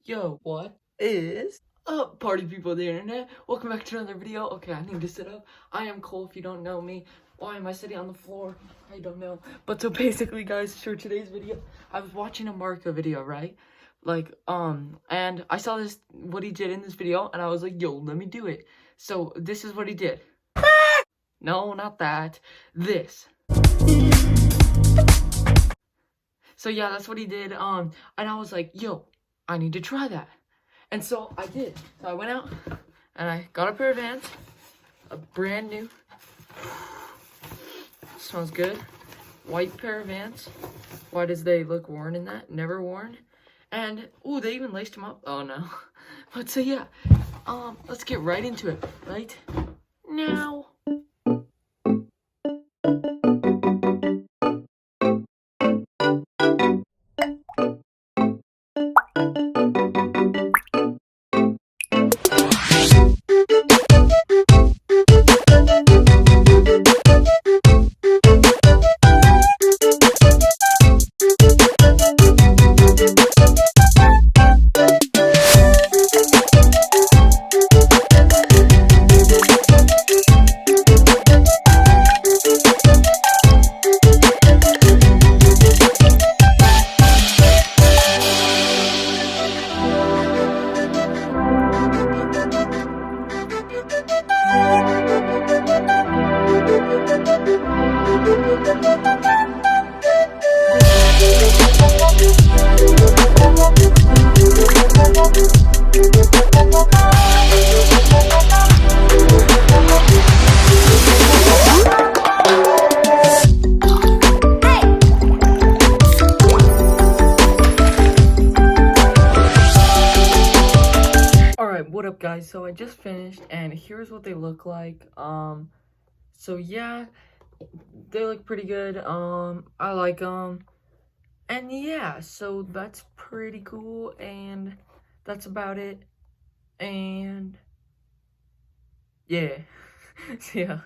Yo, what is up, party people of the internet? Welcome back to another video. Okay, I need to sit up. I am Cole, if you don't know me. Why am I sitting on the floor? I don't know. But so basically, guys, for today's video, I was watching a Marco video, right? And I saw what he did in this video, and I was like, yo, let me do it. So this is what he did. No, not that. This. So yeah, that's what he did. And I was like, yo, I need to try that. And so I did. So I went out and I got a pair of Vans, a brand new, smells good, white pair of Vans. Why does they look worn in that? Never worn. And ooh, they even laced them up. Oh no. But so yeah, let's get right into it, right now. Alright, what up guys? So I just finished and here's what they look like. So yeah, they look pretty good. I like them. And yeah, so that's pretty cool and that's about it. And yeah. So yeah.